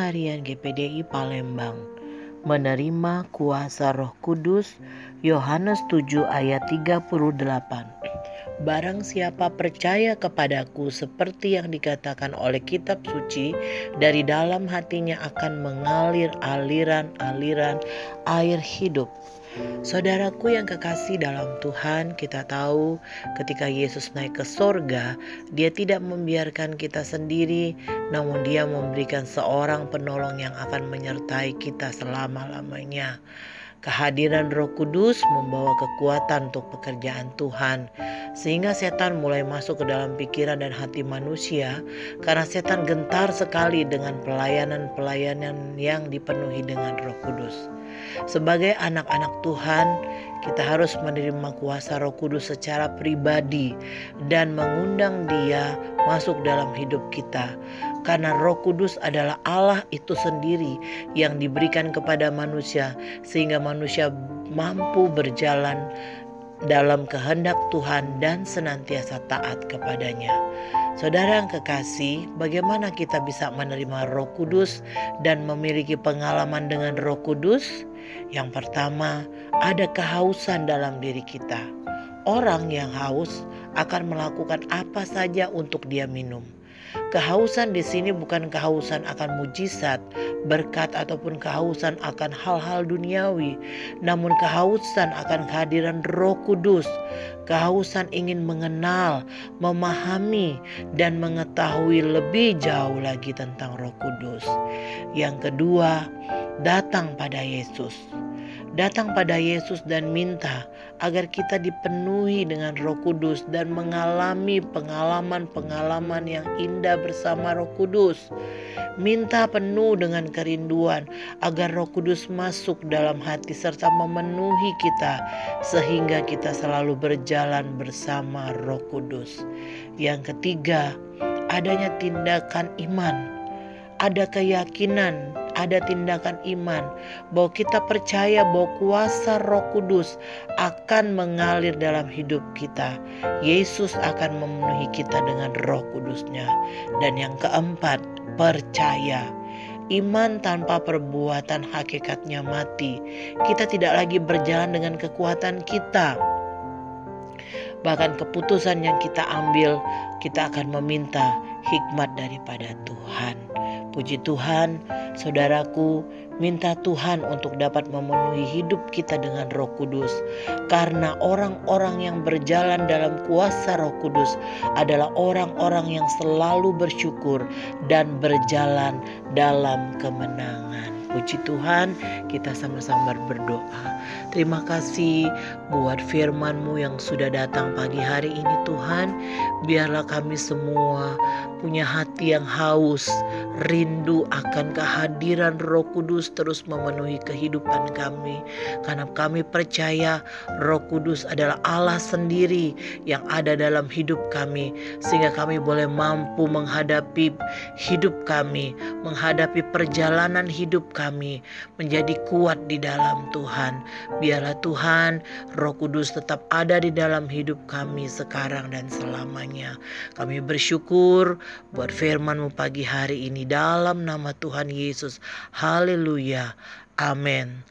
Harian GPDI Palembang. Menerima kuasa Roh Kudus, Yohanes 7 ayat 38. Barang siapa percaya kepadaku, seperti yang dikatakan oleh kitab suci, dari dalam hatinya akan mengalir aliran-aliran air hidup. Saudaraku yang kekasih dalam Tuhan, kita tahu ketika Yesus naik ke sorga, dia tidak membiarkan kita sendiri, namun dia memberikan seorang penolong yang akan menyertai kita selama-lamanya. Kehadiran Roh Kudus membawa kekuatan untuk pekerjaan Tuhan, sehingga setan mulai masuk ke dalam pikiran dan hati manusia, karena setan gentar sekali dengan pelayanan-pelayanan yang dipenuhi dengan Roh Kudus. Sebagai anak-anak Tuhan, kita harus menerima kuasa Roh Kudus secara pribadi dan mengundang Dia masuk dalam hidup kita. Karena Roh Kudus adalah Allah itu sendiri yang diberikan kepada manusia, sehingga manusia mampu berjalan dalam kehendak Tuhan dan senantiasa taat kepadanya. Saudara yang kekasih, bagaimana kita bisa menerima Roh Kudus dan memiliki pengalaman dengan Roh Kudus? Yang pertama, ada kehausan dalam diri kita. Orang yang haus akan melakukan apa saja untuk dia minum. Kehausan di sini bukan kehausan akan mujizat, berkat ataupun kehausan akan hal-hal duniawi, namun kehausan akan kehadiran Roh Kudus. Kehausan ingin mengenal, memahami, dan mengetahui lebih jauh lagi tentang Roh Kudus. Yang kedua, datang pada Yesus. Datang pada Yesus dan minta agar kita dipenuhi dengan Roh Kudus dan mengalami pengalaman-pengalaman yang indah bersama Roh Kudus. Minta penuh dengan kerinduan agar Roh Kudus masuk dalam hati serta memenuhi kita, sehingga kita selalu berjalan bersama Roh Kudus. Yang ketiga, adanya tindakan iman. Ada keyakinan, ada tindakan iman bahwa kita percaya bahwa kuasa Roh Kudus akan mengalir dalam hidup kita. Yesus akan memenuhi kita dengan Roh Kudusnya. Dan yang keempat, percaya. Iman tanpa perbuatan hakikatnya mati. Kita tidak lagi berjalan dengan kekuatan kita. Bahkan keputusan yang kita ambil, kita akan meminta hikmat daripada Tuhan. Puji Tuhan, saudaraku, minta Tuhan untuk dapat memenuhi hidup kita dengan Roh Kudus. Karena orang-orang yang berjalan dalam kuasa Roh Kudus adalah orang-orang yang selalu bersyukur dan berjalan dalam kemenangan. Puji Tuhan, kita sama-sama berdoa. Terima kasih buat firman-Mu yang sudah datang pagi hari ini Tuhan. Biarlah kami semua punya hati yang haus, rindu akan kehadiran Roh Kudus terus memenuhi kehidupan kami. Karena kami percaya Roh Kudus adalah Allah sendiri yang ada dalam hidup kami, sehingga kami boleh mampu menghadapi hidup kami, menghadapi perjalanan hidup kami, menjadi kuat di dalam Tuhan. Biarlah Tuhan, Roh Kudus tetap ada di dalam hidup kami sekarang dan selamanya. Kami bersyukur buat firman-Mu pagi hari ini dalam nama Tuhan Yesus. Haleluya. Amin.